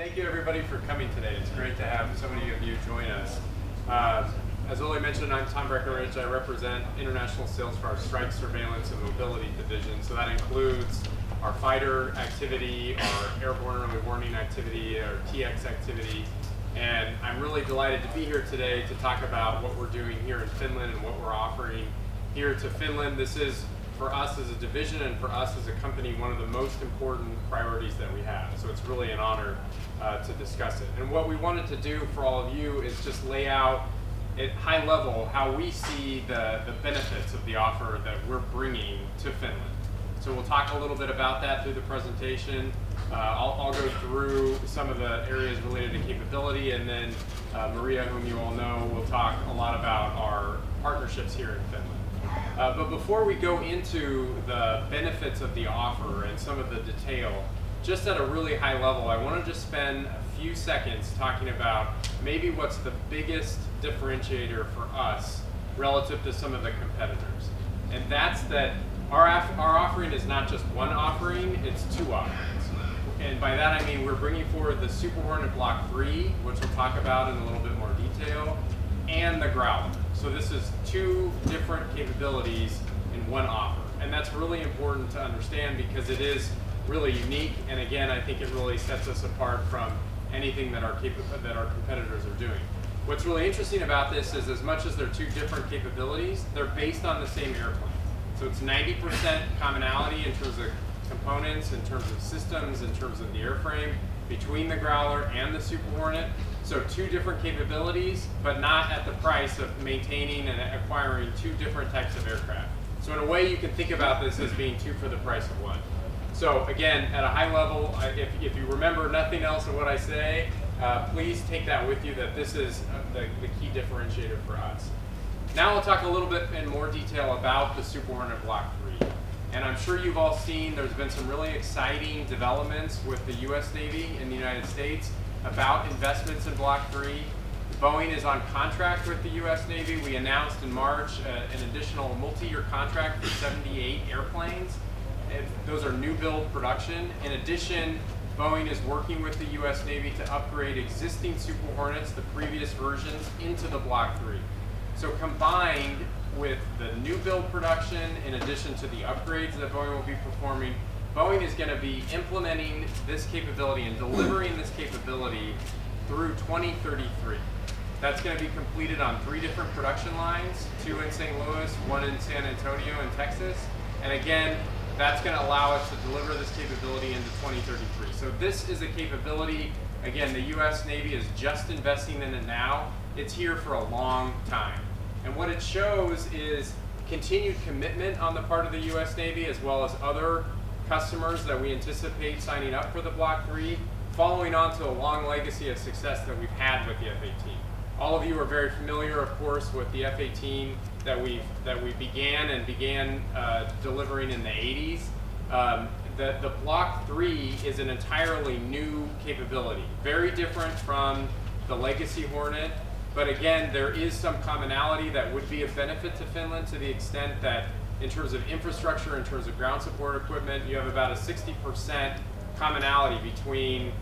Thank you everybody for coming today. It's great to have so many of you join us. As Ole mentioned, I'm Thom Breckenridge. I represent international sales for our strike, surveillance, and mobility division. So that includes our fighter activity, our airborne early warning activity, our TX activity. And I'm really delighted to be here today to talk about what we're doing here in Finland and what we're offering here to Finland. This is, for us as a division and for us as a company, one of the most important priorities that we have. So it's really an honor to discuss it. And what we wanted to do for all of you is just lay out at high level how we see the benefits of the offer that we're bringing to Finland. So we'll talk a little bit about that through the presentation. I'll go through some of the areas related to capability, and then Maria, whom you all know, will talk a lot about our partnerships here in Finland. But before we go into the benefits of the offer and some of the detail, just at a really high level, I want to just spend a few seconds talking about maybe what's the biggest differentiator for us relative to some of the competitors. And that's that our offering is not just one offering, it's two offerings. And by that I mean we're bringing forward the Super Hornet Block 3, which we'll talk about in a little bit more detail, and the Growler. So this is two different capabilities in one offer. And that's really important to understand because it is really unique, and again, I think it really sets us apart from anything that our competitors are doing. What's really interesting about this is as much as they're two different capabilities, they're based on the same airplane. So it's 90% commonality in terms of components, in terms of systems, in terms of the airframe, between the Growler and the Super Hornet. So two different capabilities, but not at the price of maintaining and acquiring two different types of aircraft. So in a way, you can think about this as being two for the price of one. So again, at a high level, if you remember nothing else of what I say, please take that with you, that this is the key differentiator for us. Now I'll talk a little bit in more detail about the Super Hornet Block 3. And I'm sure you've all seen there's been some really exciting developments with the US Navy in the United States about investments in Block 3. Boeing is on contract with the US Navy. We announced in March an additional multi-year contract for 78 airplanes. Those are new build production. In addition, Boeing is working with the US Navy to upgrade existing Super Hornets, the previous versions, into the Block 3. So combined with the new build production, in addition to the upgrades that Boeing will be performing, Boeing is going to be implementing this capability and delivering this capability through 2033. That's going to be completed on 3 different production lines, 2 in St. Louis, 1 in San Antonio in Texas. And again, that's going to allow us to deliver this capability into 2033. So this is a capability, again, the US Navy is just investing in it now. It's here for a long time. And what it shows is continued commitment on the part of the US Navy as well as other customers that we anticipate signing up for the Block 3, following on to a long legacy of success that we've had with the F-18. All of you are very familiar, of course, with the F-18 that we began delivering in the 80s. The Block 3 is an entirely new capability, very different from the legacy Hornet. But again, there is some commonality that would be a benefit to Finland to the extent that in terms of infrastructure, in terms of ground support equipment, you have about a 60% commonality between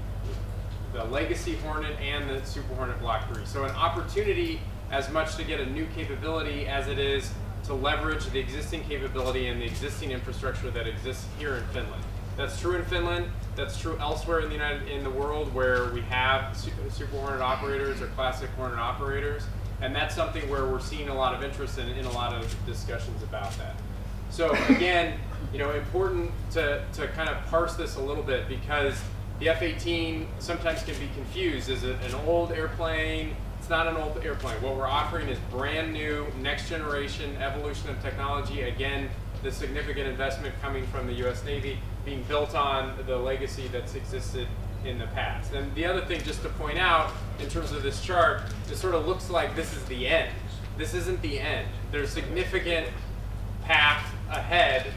the legacy Hornet and the Super Hornet Block 3. So an opportunity as much to get a new capability as it is to leverage the existing capability and the existing infrastructure that exists here in Finland. That's true in Finland, that's true elsewhere in the world where we have Super Hornet operators or classic Hornet operators, and that's something where we're seeing a lot of interest in a lot of discussions about that. So again, important to kind of parse this a little bit because the F-18 sometimes can be confused. Is it an old airplane? It's not an old airplane. What we're offering is brand new, next generation evolution of technology. Again, the significant investment coming from the US Navy being built on the legacy that's existed in the past. And the other thing just to point out in terms of this chart, it sort of looks like this is the end. This isn't the end. There's significant path ahead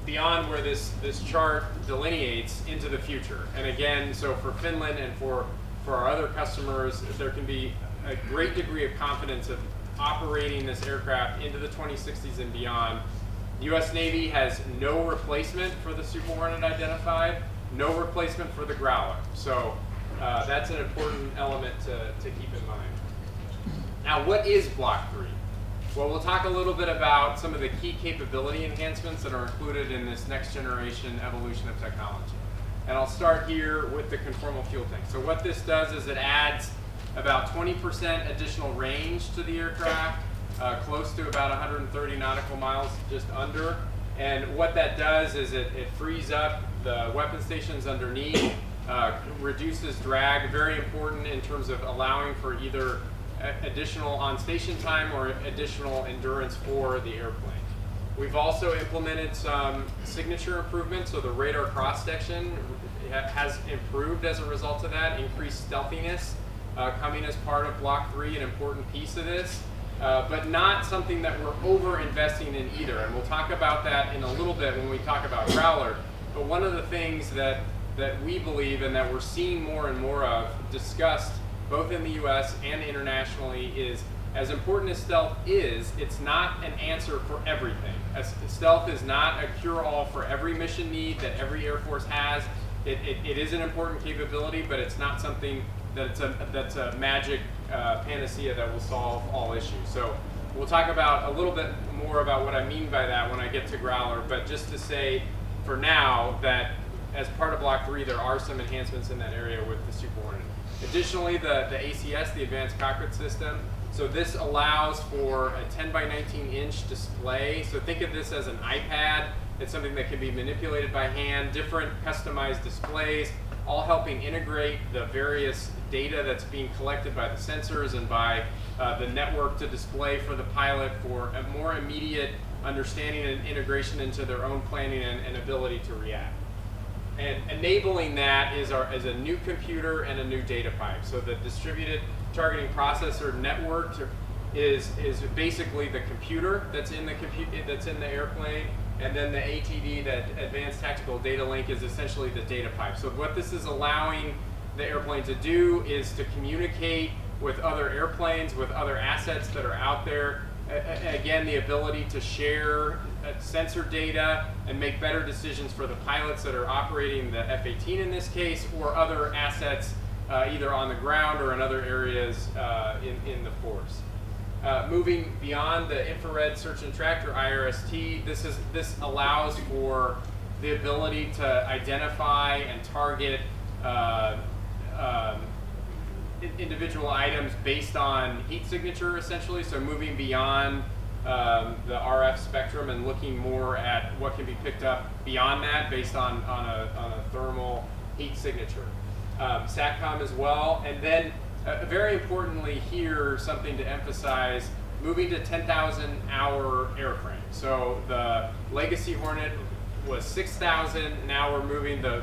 beyond where this chart delineates into the future. And again, so for Finland and for our other customers, there can be a great degree of confidence of operating this aircraft into the 2060s and beyond. The US Navy has no replacement for the Super Hornet identified, no replacement for the Growler. So That's an important element to keep in mind. Now, what is Block 3? Well, we'll talk a little bit about some of the key capability enhancements that are included in this next generation evolution of technology. And I'll start here with the conformal fuel tank. So what this does is it adds about 20% additional range to the aircraft, close to about 130 nautical miles, just under. And what that does is it frees up the weapon stations underneath, reduces drag, very important in terms of allowing for either additional on-station time or additional endurance for the airplane. We've also implemented some signature improvements, so the radar cross-section has improved as a result of that, increased stealthiness coming as part of Block 3, an important piece of this, but not something that we're over-investing in either, and we'll talk about that in a little bit when we talk about Growler. But one of the things that we believe and that we're seeing more and more of discussed both in the US and internationally is, as important as stealth is, it's not an answer for everything. Stealth is not a cure-all for every mission need that every Air Force has. It is an important capability, but it's not something that's a magic panacea that will solve all issues. So we'll talk about a little bit more about what I mean by that when I get to Growler, but just to say for now that as part of Block 3, there are some enhancements in that area with the Super Hornet. Additionally, the ACS, the Advanced Cockpit System, so this allows for a 10 by 19 inch display. So think of this as an iPad. It's something that can be manipulated by hand, different customized displays, all helping integrate the various data that's being collected by the sensors and by the network to display for the pilot for a more immediate understanding and integration into their own planning and ability to react. And enabling that is a new computer and a new data pipe. So the distributed targeting processor network is basically the computer that's in the airplane, and then the ATD, that Advanced Tactical Data Link, is essentially the data pipe. So what this is allowing the airplane to do is to communicate with other airplanes, with other assets that are out there. Again, the ability to share sensor data and make better decisions for the pilots that are operating the F-18 in this case, or other assets either on the ground or in other areas in the force. Moving beyond the infrared search and track, or IRST, this allows for the ability to identify and target individual items based on heat signature, essentially. So moving beyond the RF spectrum and looking more at what can be picked up beyond that based on a thermal heat signature. SATCOM as well, and then very importantly here, something to emphasize, moving to 10,000 hour airframe. So the legacy Hornet was 6,000, now we're moving, the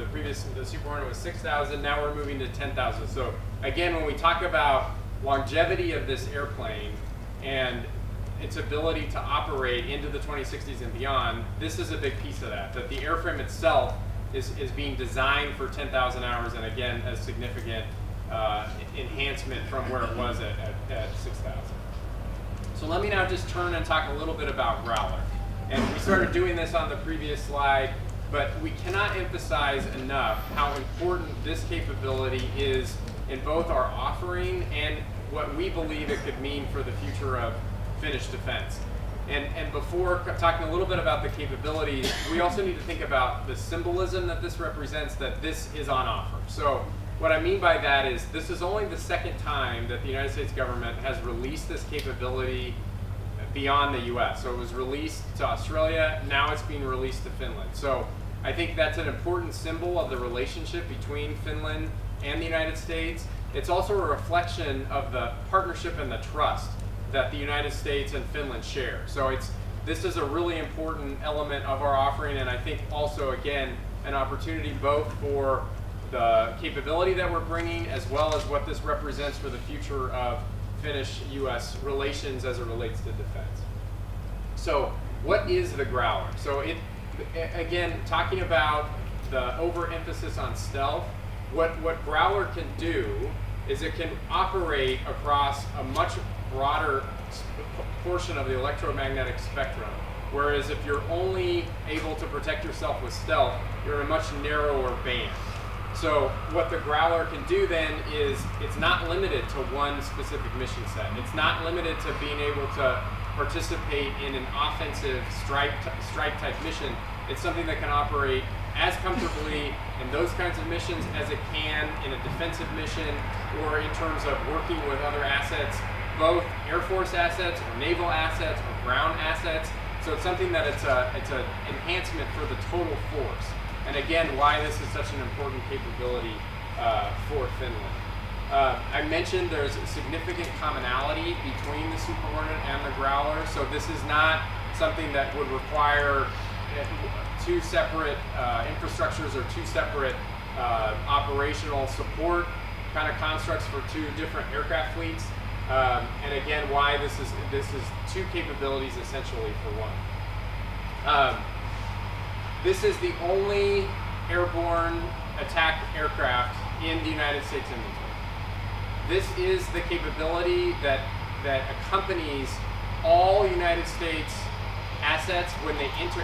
Super Hornet was 6,000, now we're moving to 10,000. So again, when we talk about longevity of this airplane and its ability to operate into the 2060s and beyond, this is a big piece of that the airframe itself is being designed for 10,000 hours, and again, a significant enhancement from where it was at 6,000. So let me now just turn and talk a little bit about Growler. And we started doing this on the previous slide, but we cannot emphasize enough how important this capability is in both our offering and what we believe it could mean for the future of Finnish defense. And before talking a little bit about the capabilities, we also need to think about the symbolism that this represents, that this is on offer. So what I mean by that is this is only the second time that the United States government has released this capability beyond the US. So it was released to Australia, now it's being released to Finland. So I think that's an important symbol of the relationship between Finland and the United States. It's also a reflection of the partnership and the trust that the United States and Finland share. So this is a really important element of our offering, and I think also, again, an opportunity both for the capability that we're bringing as well as what this represents for the future of Finnish-US relations as it relates to defense. So what is the Growler? So again, talking about the overemphasis on stealth, what Growler can do is it can operate across a much broader portion of the electromagnetic spectrum, whereas if you're only able to protect yourself with stealth, you're in a much narrower band. So what the Growler can do then is it's not limited to one specific mission set. It's not limited to being able to participate in an offensive strike type mission. It's something that can operate as comfortably in those kinds of missions as it can in a defensive mission, or in terms of working with other assets, both Air Force assets or naval assets or ground assets. So it's something that it's an enhancement for the total force. And again, why this is such an important capability for Finland. I mentioned there's a significant commonality between the Super Hornet and the Growler. So this is not something that would require two separate infrastructures or two separate operational support kind of constructs for two different aircraft fleets. And again, why this is two capabilities essentially for one. This is the only airborne attack aircraft in the United States inventory. This is the capability that accompanies all United States assets when they enter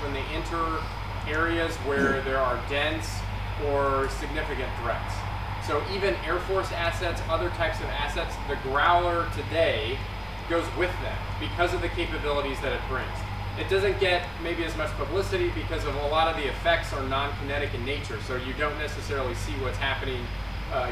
when they enter areas where there are dense or significant threats. So even Air Force assets, other types of assets, the Growler today goes with them because of the capabilities that it brings. It doesn't get maybe as much publicity because of a lot of the effects are non-kinetic in nature, so you don't necessarily see what's happening.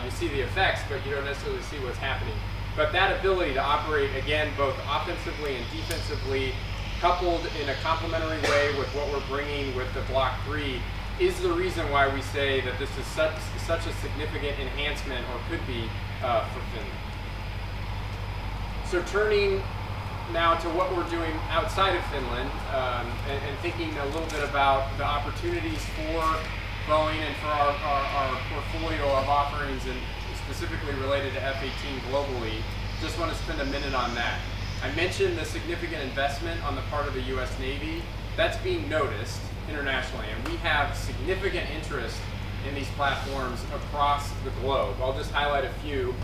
You see the effects, but you don't necessarily see what's happening. But that ability to operate, again, both offensively and defensively, coupled in a complementary way with what we're bringing with the Block 3, is the reason why we say that this is such a significant enhancement, or could be, for Finland. So turning now to what we're doing outside of Finland, and thinking a little bit about the opportunities for Boeing and for our portfolio of offerings, and specifically related to F-18 globally, just want to spend a minute on that. I mentioned the significant investment on the part of the U.S. Navy. That's being noticed internationally, and we have significant interest in these platforms across the globe. I'll just highlight a few.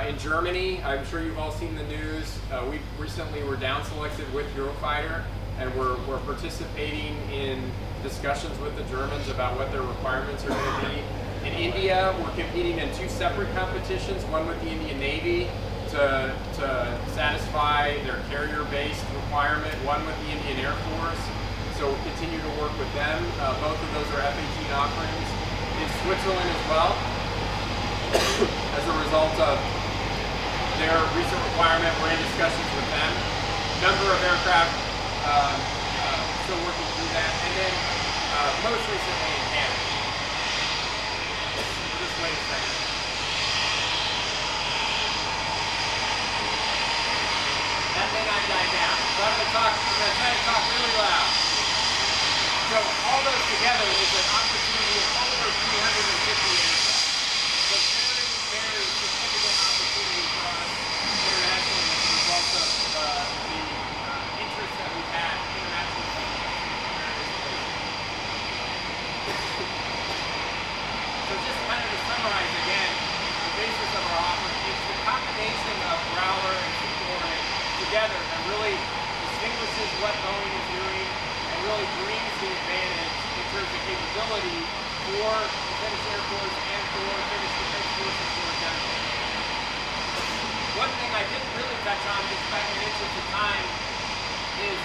In Germany, I'm sure you've all seen the news. We recently were down selected with Eurofighter, and we're participating in discussions with the Germans about what their requirements are going to be. In India, we're competing in two separate competitions, one with the Indian Navy to satisfy their carrier-based requirement, one with the Indian Air Force. So we'll continue to work with them. Both of those are F-18 offerings. In Switzerland as well, as a result of their recent requirement, we're in discussions with them. Number of aircraft, still working through that. And then most recently in Canada. We'll just wait a second. That may not die down. So I'm going to try to talk really loud. So all those together is an opportunity of over 350 aircraft. So very, very significant opportunity for us internationally as a result of the interest that we've had internationally. So just kind of to summarize again, the basis of our offering is the combination of Growler and Super Hornet together that really distinguishes what Boeing is doing and really brings the advantage in terms of capability for the Finnish Air Force and for Finnish Defense Forces for example. One thing I didn't really touch on, just back in interest of time, is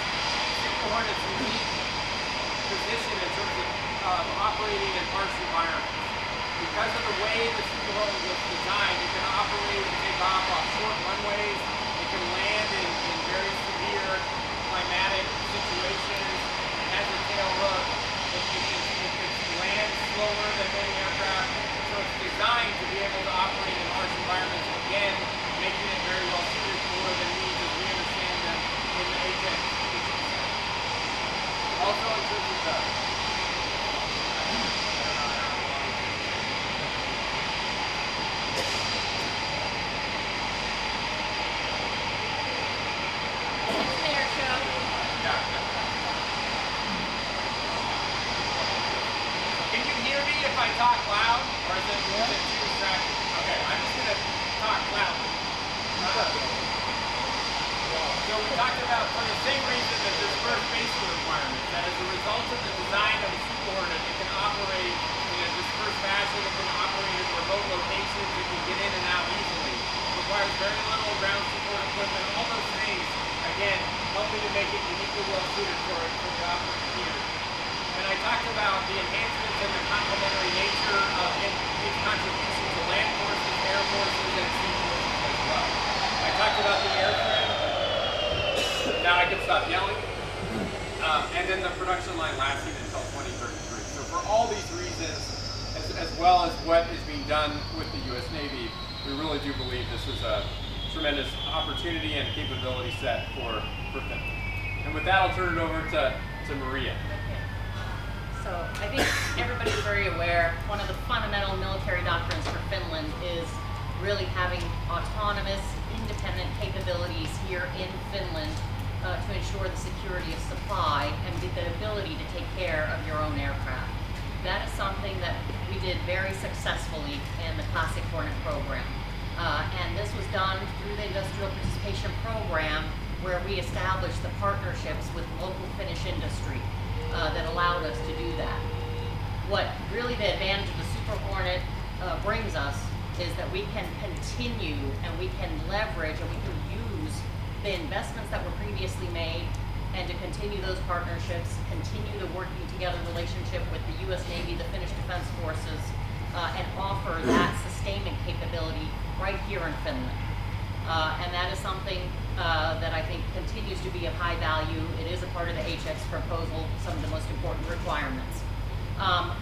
Super Hornet's unique position in terms of operating in harsh environments. Because of the way the Super Hornet was designed, it can operate and take off on short runways. It can land in very severe climatic situations. It has a tail hook. It can land slower than many aircraft. So it's designed to be able to operate in harsh environments, again, making it very well suited for the needs as we understand them in the HX. Also in terms of the if I talk loud, or is it too distracting? Okay, I'm just going to talk loudly. So we talked about, for the same reason, that there's dispersed basic requirements, that as a result of the design of the Super Hornet, it can operate in a dispersed fashion, it really well suited for the operating here. And I talked about the enhancements and the complementary nature of its contribution to land forces, air forces, and sea forces as well. I talked about the airframe. Now I can stop yelling. And then the production line lasting until 2033. So for all these reasons, as well as what is being done with the U.S. Navy, we really do believe this is a tremendous opportunity and capability set for Finland. And with that, I'll turn it over to Maria. Okay. So I think everybody's very aware, one of the fundamental military doctrines for Finland is really having autonomous, independent capabilities here in Finland to ensure the security of supply and the ability to take care of your own aircraft. That is something that we did very successfully in the Classic Hornet program. And this was done through the Industrial Participation Program, where we established the partnerships with local Finnish industry that allowed us to do that. What really the advantage of the Super Hornet brings us is that we can continue and we can leverage and we can use the investments that were previously made and to continue those partnerships, continue the working together relationship with the U.S. Navy, the Finnish Defense Forces, and offer that sustainment capability right here in Finland. And that is something that I think continues to be of high value. It is a part of the HX proposal, some of the most important requirements.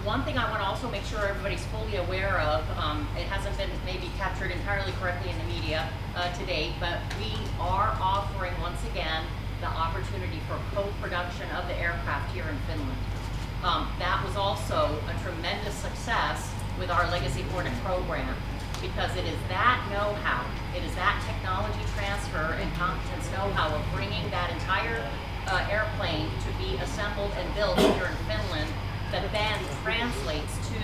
One thing I want to also make sure everybody's fully aware of, it hasn't been maybe captured entirely correctly in the media to date, but we are offering once again the opportunity for co-production of the aircraft here in Finland. That was also a tremendous success with our Legacy Hornet program, because it is that know-how, it is that technology transfer and competence know-how of bringing that entire airplane to be assembled and built here in Finland that then translates to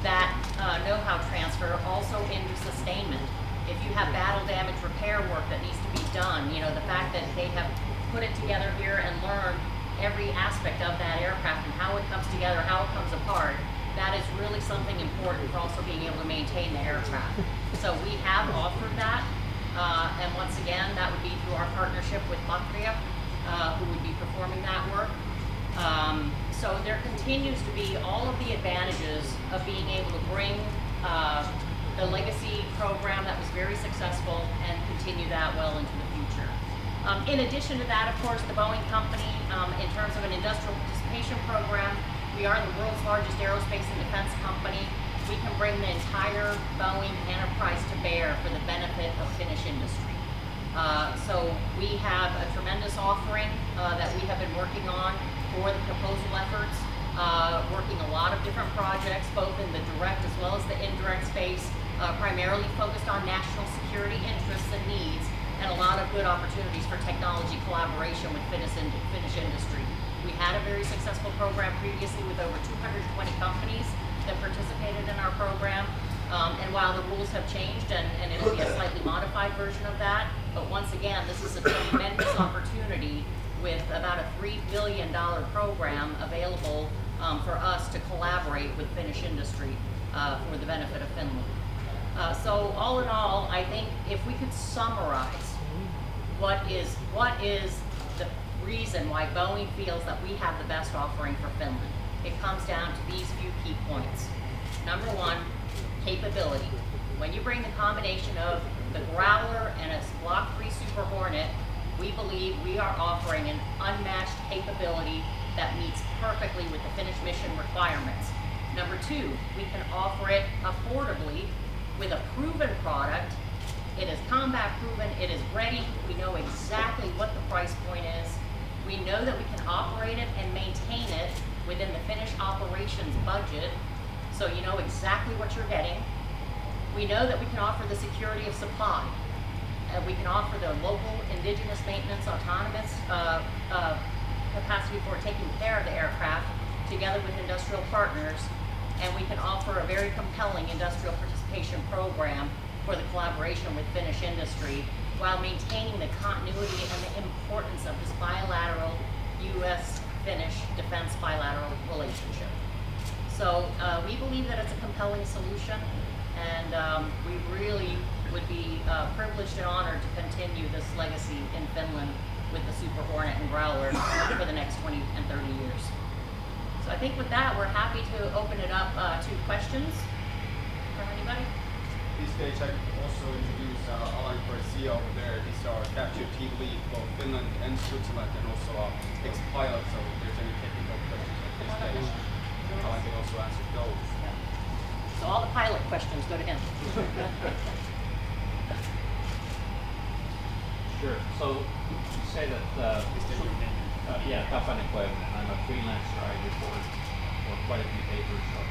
that know-how transfer also into sustainment. If you have battle damage repair work that needs to be done, you know, the fact that they have put it together here and learned every aspect of that aircraft and how it comes together, how it comes apart, that is really something important for also being able to maintain the aircraft. So we have offered that, and once again, that would be through our partnership with Patria, who would be performing that work. So there continues to be all of the advantages of being able to bring the legacy program that was very successful and continue that well into the future. In addition to that, of course, the Boeing company, in terms of an industrial participation program, we are the world's largest aerospace and defense company. We can bring the entire Boeing enterprise to bear for the benefit of Finnish industry. So we have a tremendous offering that we have been working on for the proposal efforts, working a lot of different projects, both in the direct as well as the indirect space, primarily focused on national security interests and needs, and a lot of good opportunities for technology collaboration with Finnish industry. We had a very successful program previously with over 220 companies that participated in our program. And while the rules have changed and it'll be a slightly modified version of that, but once again, this is a tremendous opportunity with about a $3 billion program available for us to collaborate with Finnish industry for the benefit of Finland. So all in all, I think if we could summarize what is the reason why Boeing feels that we have the best offering for Finland, it comes down to these few key points. Number one, capability. When you bring the combination of the Growler and a Block 3 Super Hornet, we believe we are offering an unmatched capability that meets perfectly with the Finnish mission requirements. Number two, we can offer it affordably with a proven product. It is combat proven, it is ready, we know exactly what the price point is. We know that we can operate it and maintain it within the Finnish operations budget, so you know exactly what you're getting. We know that we can offer the security of supply. We can offer the local indigenous maintenance, autonomous capacity for taking care of the aircraft together with industrial partners, and we can offer a very compelling industrial participation program for the collaboration with Finnish industry while maintaining the continuity and the importance of this bilateral U.S.-Finnish defense bilateral relationship. So we believe that it's a compelling solution, and we really would be privileged and honored to continue this legacy in Finland with the Super Hornet and Growler for the next 20 and 30 years. So I think with that, we're happy to open it up to questions from anybody. This stage, I also introduce Alain Garcia over there. He's our capture team lead for Finland and Switzerland, and also ex-pilot. So if there's any technical questions at this stage, Alain can also answer those. So all the pilot questions go to him. Sure. So you say that Kauppinen, I'm a freelancer. I report for quite a few papers of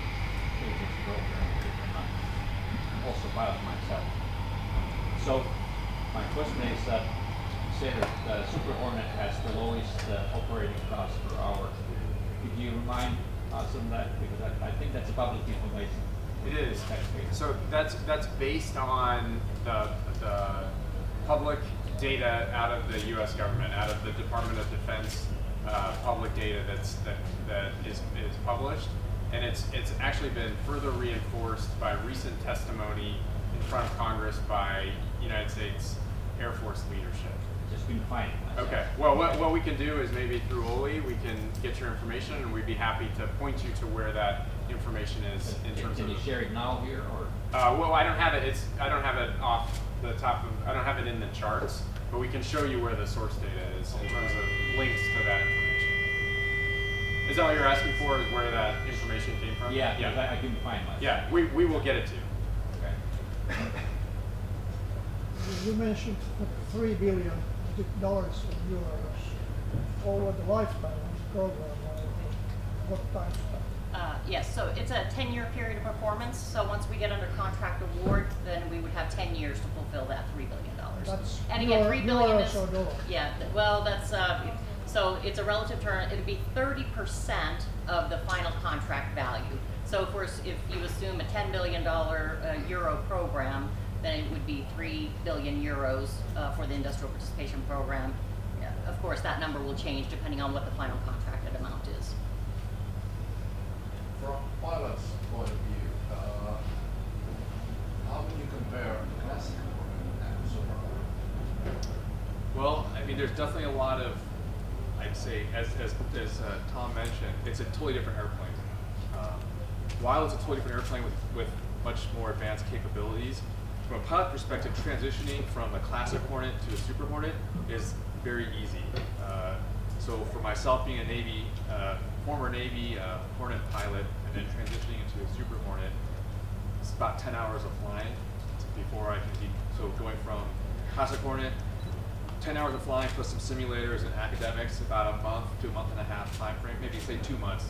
pages Growler and I'm also pilot myself. So my question is that you say that Super Hornet has the lowest operating cost per hour. Could you remind us on that? Because I think that's public information. It is. So that's based on the public data out of the U.S. government, out of the Department of Defense public data that is published, and it's actually been further reinforced by recent testimony in front of Congress by United States Air Force leadership. Just been finding myself. Okay. Well, what we can do is maybe through Oli, we can get your information, and we'd be happy to point you to where that information is in terms of. Can you share it now here, or? Well, I don't have it. I don't have it off the top of. I don't have it in the charts, but we can show you where the source data is in terms of links to that information. Is that what you're asking for? Is where that information came from? Yeah. I couldn't find myself. Yeah, we will get it to you. Okay. You mentioned $3 billion or euros over the lifetime of the program. What time span? Yes, so it's a 10-year period of performance. So once we get under contract award, then we would have 10 years to fulfill that $3 billion. That's And again, $3 billion is, euros or dollars? yeah, well, that's, so it's a relative term. It'd be 30% of the final contract value. So if you assume a $10 billion euro program, then it would be 3 billion euros for the industrial participation program. Yeah, of course, that number will change depending on what the final contracted amount is. From a pilot's point of view, how would you compare the classic Hornet and Super Hornet? Well, I mean, there's definitely a lot of, I'd say, as Thom mentioned, it's a totally different airplane. While it's a totally different airplane with much more advanced capabilities, from a pilot perspective, transitioning from a classic Hornet to a Super Hornet is very easy. So for myself, being a Navy, former Navy Hornet pilot, and then transitioning into a Super Hornet, it's about 10 hours of flying before I can be, so going from classic Hornet, 10 hours of flying plus some simulators and academics, about a month to a month and a half time frame, maybe say 2 months,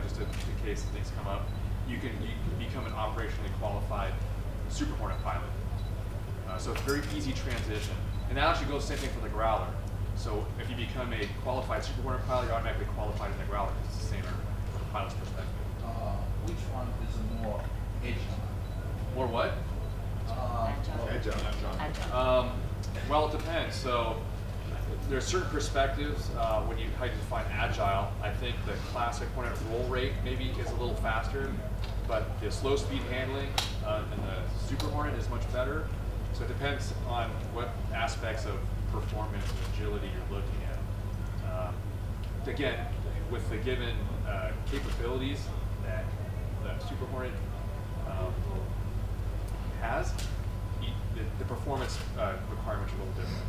just in case things come up. You can become an operationally qualified Super Hornet pilot. So it's a very easy transition. And that actually goes the same thing for the Growler. So if you become a qualified Super Hornet pilot, you're automatically qualified in the Growler because it's the same from a pilot's perspective. Which one is more agile? Or what? Agile. Well, it depends. So there's certain perspectives when you how you define agile. I think the classic Hornet roll rate maybe is a little faster, but the slow speed handling in the Super Hornet is much better. So it depends on what aspects of performance and agility you're looking at. Again, with the given capabilities that the Super Hornet has, the performance requirements are a little different.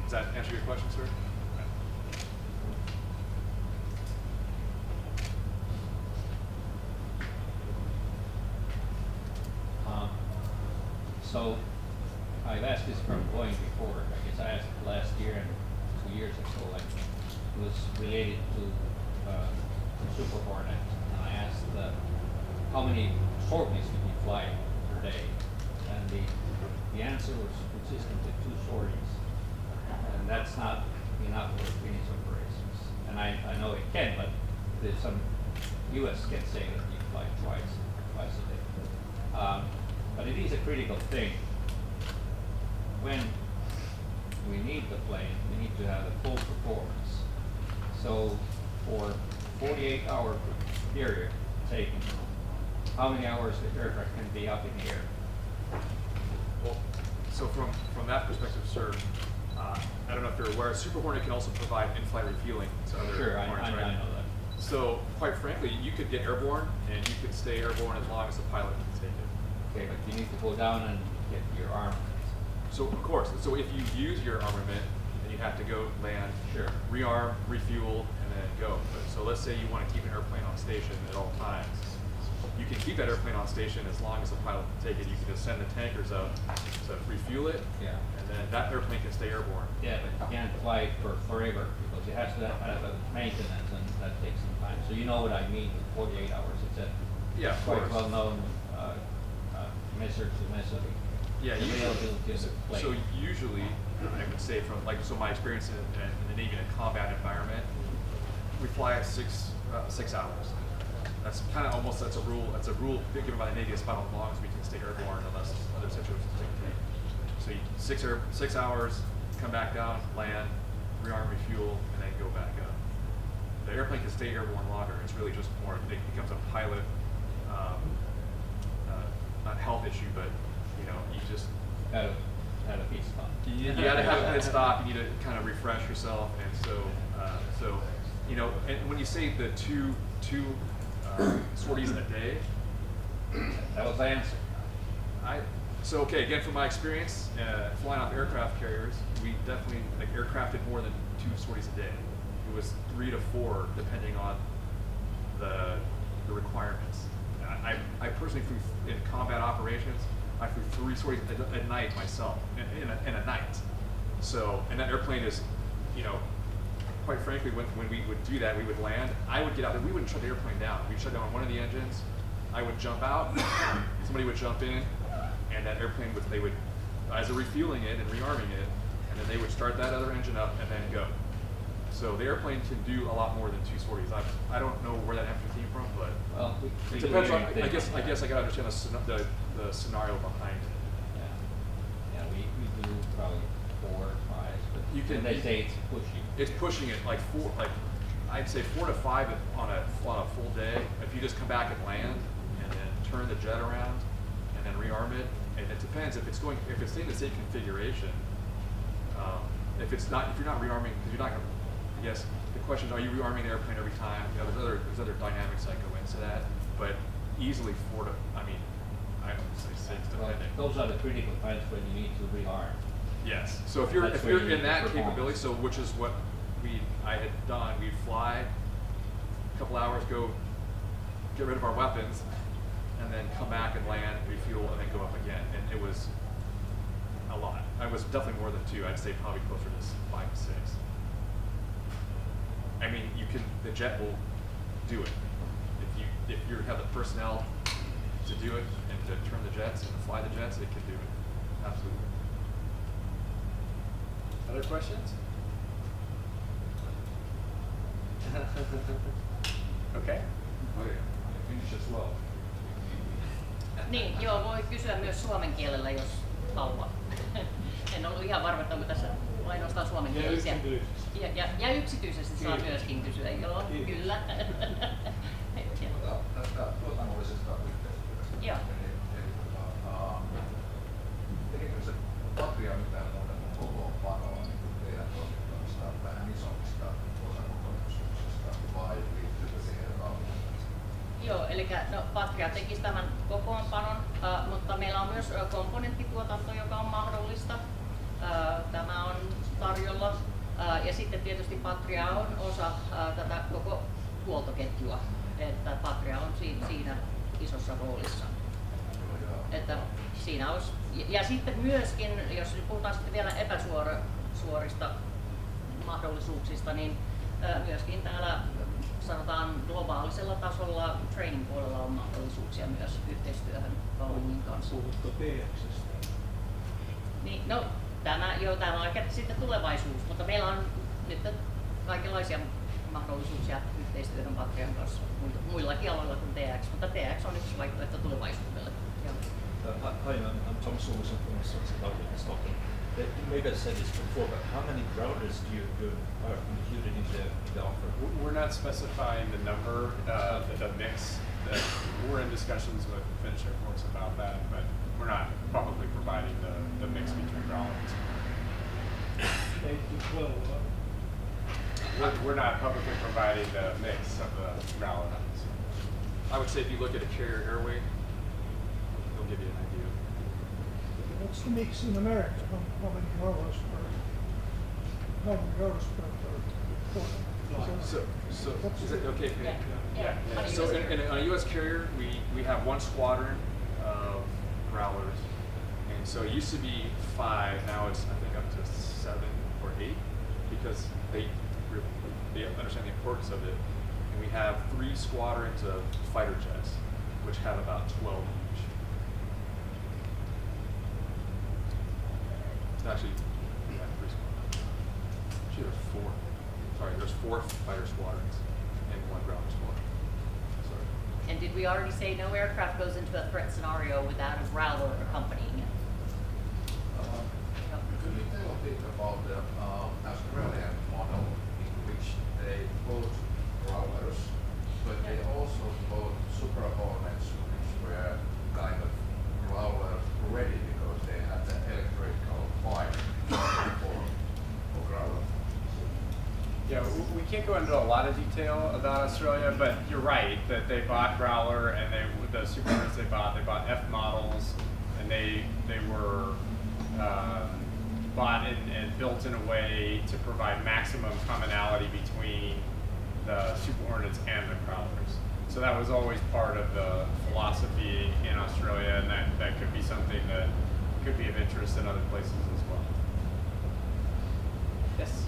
Does that answer your question, sir? So I've asked this from Boeing before. I guess I asked it last year and 2 years ago. It was related to Super Hornet. And I asked how many sorties did you fly per day? And the answer was consistently 2 sorties. And that's not enough for Finnish operations. And I know it can, but there's some US can say that you fly twice a day. But it is a critical thing. When we need the plane, we need to have a full performance. So for 48-hour period taken, how many hours the aircraft can be up in the air? Well, so from that perspective, sir, I don't know if you're aware, Super Hornet can also provide in-flight refueling to other Sure, I Hornets, right? know that. So, quite frankly, you could get airborne, and you could stay airborne as long as the pilot can take it. Okay, but you need to go down and get your arm. So, of course, so if you use your armament, then you have to go land, Sure. rearm, refuel, and then go. So let's say you want to keep an airplane on station at all times. You can keep that airplane on station as long as the pilot can take it. You can just send the tankers up to refuel it, Yeah. and then that airplane can stay airborne. Yeah, but you can't fly it for forever because it has to have a maintenance and that takes some time. So you know what I mean with 48 hours. It's a Yeah, of quite course. well known measure to measure. Yeah, the availability of the plane. so usually, I would say from so my experience in the Navy in a combat environment, we fly at 6 hours. That's kind of almost that's a rule given by the Navy. It's about as long as we can stay airborne unless other situations dictate. So 6 hours, come back down, land, rearm, refuel, and then go back up. The airplane can stay airborne longer. It's really just more. It becomes a pilot, not health issue, but you just Had a pit stop. you gotta have a pit stop. You need to kind of refresh yourself, and so and when you say the two sorties a day, That was the answer. okay, again from my experience flying off aircraft carriers, we definitely aircraft did more than 2 sorties a day. It was 3 to 4 depending on the requirements. I personally flew in combat operations. I flew 3 sorties at night myself in a night. So, and that airplane is, quite frankly, when we would do that, we would land. I would get out there. We wouldn't shut the airplane down. We'd shut down one of the engines. I would jump out. Somebody would jump in, and that airplane they would, as they're refueling it and rearming it, and then they would start that other engine up and then go. So the airplane can do a lot more than 2 sorties. I don't know where that empty came from, but Well, it depends on. I guess I gotta understand the scenario behind it. Yeah, we do probably 4 or 5, but You can- they say it's pushing. It's pushing it I'd say 4 to 5 on a full day. If you just come back and land and then turn the jet around and then rearm it, and it depends if it's in the same configuration. If you're not rearming, because you're not going to. Yes, the question is, are you rearming the airplane every time? There's other dynamics that go into that, but easily 4 to. I don't say 6 Well, depending. those are the critical times when you need to rearm. Yes. So if you're That's where you in need that performance. capability, so which is what I had done, we'd fly a couple hours, go get rid of our weapons, and then come back and land, refuel, and then go up again. And it was a lot. I was definitely more than 2. I'd say probably closer to 5 to 6. I mean, the jet will do it. If you have the personnel to do it and to turn the jets and to fly the jets, it can do it. Absolutely. Other questions? Okay. Finish as well. Niin, joo, voi kysyä myös suomen kielellä, jos haluaa. En ollut ihan varma, että onko tässä ainoastaan suomenkielisiä. Ja yksityisesti saa myöskin kysyä, joo, kyllä. Tästä tuotannollisesta yhteistyöstä. Joo. Tekikö se Patria mitään muuta kuin kokoonpanoa niin teidän toimintamista vähän isommista osakokonaisuuksista vai liittyykö siihen kaupungista? Joo, eli Patria tekisi tämän kokoonpanon, mutta meillä on myös komponenttituotanto, joka on mahdollista. Tämä on tarjolla. Ja sitten tietysti Patria on osa tätä koko huoltoketjua, että Patria on siinä isossa roolissa. Että siinä olisi, ja sitten myöskin, jos nyt puhutaan sitten vielä epäsuorista mahdollisuuksista, niin myöskin täällä sanotaan globaalisella tasolla training puolella on mahdollisuuksia myös yhteistyöhön Boeingin kanssa. Puhutko TX:stä? Niin, no tämä on ehkä sitten tulevaisuus, mutta meillä on nyt kaikenlaisia mahdollisuuksia yhteistyöhön Patrian kanssa muillakin aloilla kuin TX, mutta TX on yksi vaihtoehto tulevaisuudelle. Joo. Hi, I'm Thom Breckenridge from Kauppinen in Stockholm. Maybe I said this before, but how many growlers do you are included in the offer? We're not specifying the number, the mix. We're in discussions with the Finnish Air Force about that, but we're not publicly providing the mix between growlers. 8 to 12. We're not publicly providing the mix of the Growler. I would say if you look at a carrier airway, it'll give you an idea. What's the mix in America? How many growlers per Hornet? So What's is it the- okay if we? Yeah. On a So US in a U.S. carrier, we have one squadron of Growlers, and so it used to be 5. Now it's I think up to 7 or 8 because they understand the importance of it. And we have 3 squadrons of fighter jets, which have about 12 each. Actually, we have 3 squadrons. Actually, there's 4. Sorry, there's 4 fighter squadrons and 1 ground squadron. Sorry. And did we already say no aircraft goes into a threat scenario without a Growler accompanying it? Could you tell a bit about the Australian model in which they both Growlers, but they also both Super Hornets, which were kind of Growler ready because they had the electrical fire for Growler? Yeah, we can't go into a lot of detail about Australia, but you're right that they bought Growler and the Super Hornets they bought F models, and they were bought and built in a way to provide maximum commonality between the Super Hornets and the Growlers. So that was always part of the philosophy in Australia, and that could be something that could be of interest in other places as well. Yes.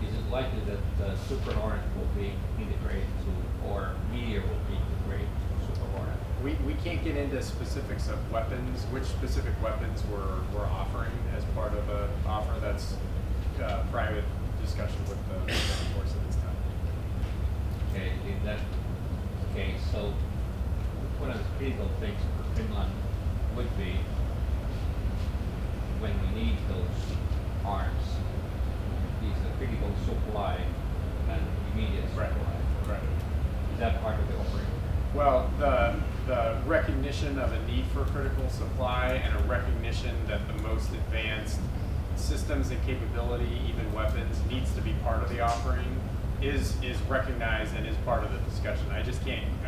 Is it likely that Super Hornet will be integrated to, or Meteor will be integrated to Super Hornet? We can't get into specifics of weapons, which specific weapons we're offering as part of an offer. That's private discussion with the force at this time. Okay, in that case, so one of the critical things for Finland would be when we need those arms, is a critical supply and immediate supply. Right. Is that part of the offering? Well, the recognition of a need for critical supply and a recognition that the most advanced systems and capability, even weapons, needs to be part of the offering is recognized and is part of the discussion.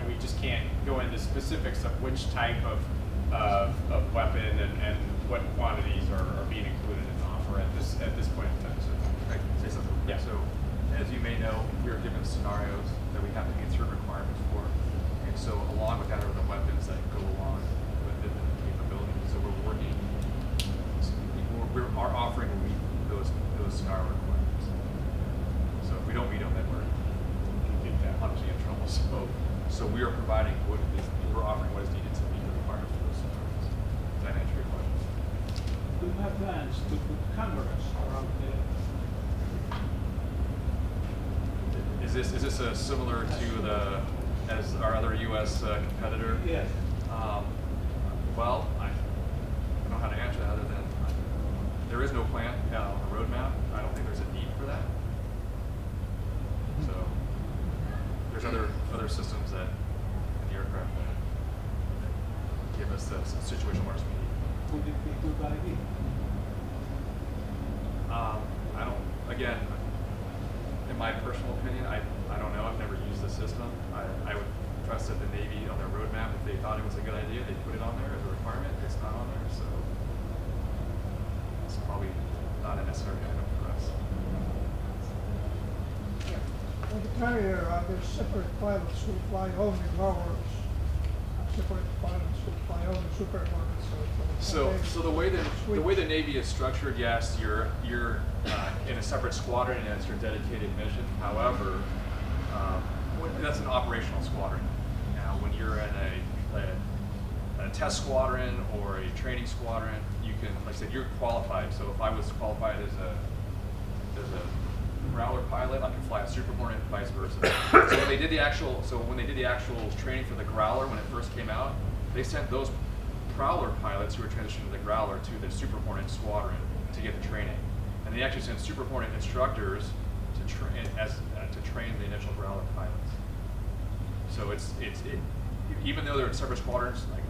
We just can't go into specifics of which type of weapon and what quantities are being included in the offer at this point in time. So, Can I say something? Yeah. So, as you may know, we are given scenarios that we have to meet certain requirements for. And so, along with that are the weapons that go along with the capabilities. So, we're working, our offering will meet those scenario requirements. So, if we don't meet them, then we're obviously in trouble. So we are providing we're offering what is needed to meet the requirements for those scenarios. Does that answer your question? Do you have plans to put cameras around there? Is this similar to as our other U.S. competitor? Yes. Well, I don't know how to answer that other than there is no plan on the roadmap. I don't think there's a need for that. So there's other systems that in the aircraft that give us the situation where we need. Would it be a good idea? I don't. Again, in my personal opinion, I don't know. I've never used the system. I would trust that the Navy on their roadmap, if they thought it was a good idea, they put it on there as a requirement. It's not on there, so it's probably not a necessary item for us. On the carrier, there's separate pilots who fly only Growlers, separate pilots who fly only Super Hornets. So the way the Navy is structured, yes, you're in a separate squadron and it's your dedicated mission. However, that's an operational squadron. Now, when you're in a test squadron or a training squadron, you can, like I said, you're qualified. So if I was qualified as a Growler pilot, I can fly a Super Hornet, vice versa. So when they did the actual training for the Growler when it first came out, they sent those Growler pilots who were transitioning to the Growler to the Super Hornet squadron to get the training, and they actually sent Super Hornet instructors to train the initial Growler pilots. So it's even though they're in separate squadrons, like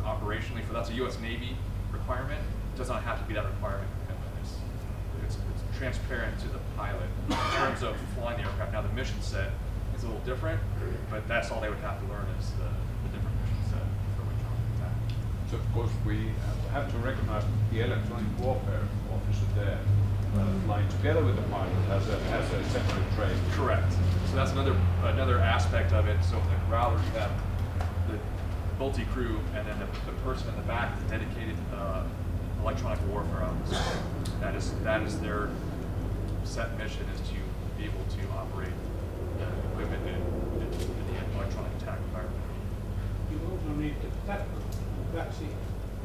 that's a U.S. Navy requirement. It does not have to be that requirement. It's transparent to the pilot in terms of flying the aircraft. Now the mission set is a little different, but that's all they would have to learn is the different mission set for electronic attack. So of course we have to recognize the electronic warfare officer there, flying together with the pilot has a separate trade. Correct. So that's another aspect of it. So in the Growler, you have the multi-crew, and then the person in the back is dedicated electronic warfare officer. That is their set mission, is to be able to operate the equipment in the electronic attack environment. You also need that seat.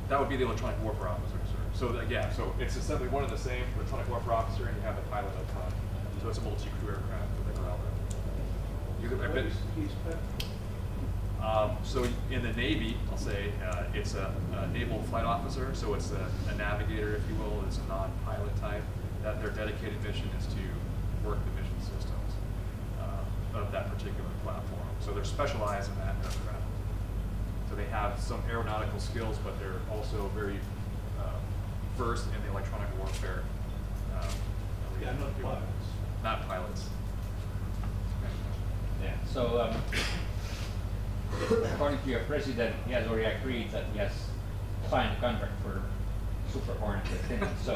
That would be the electronic warfare officer, sir. So yeah, so it's essentially one and the same, electronic warfare officer, and you have the pilot up front. So it's a multi-crew aircraft with a Growler. So in the Navy, I'll say it's a naval flight officer, so it's a navigator, if you will. It's a non-pilot type. That their dedicated mission is to work the mission systems of that particular platform. So they're specialized in that aircraft. So they have some aeronautical skills, but they're also very versed in the electronic warfare. They are not pilots. Not pilots. Yeah, so according to your president, he has already agreed that he has signed a contract for Super Hornet with Finland, so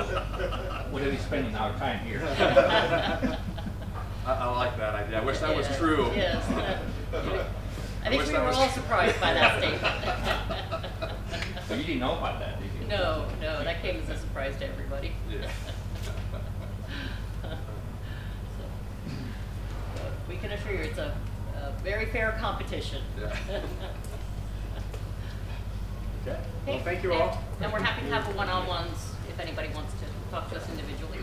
what are we spending our time here? I like that idea. I wish that was true. Yes. I think we were all surprised by that statement. So you didn't know about that, did you? No, that came as a surprise to everybody. Yeah. So, we can assure you it's a very fair competition. Yeah. Okay. Okay, Well, thank you all. And we're happy to have one-on-ones if anybody wants to talk to us individually.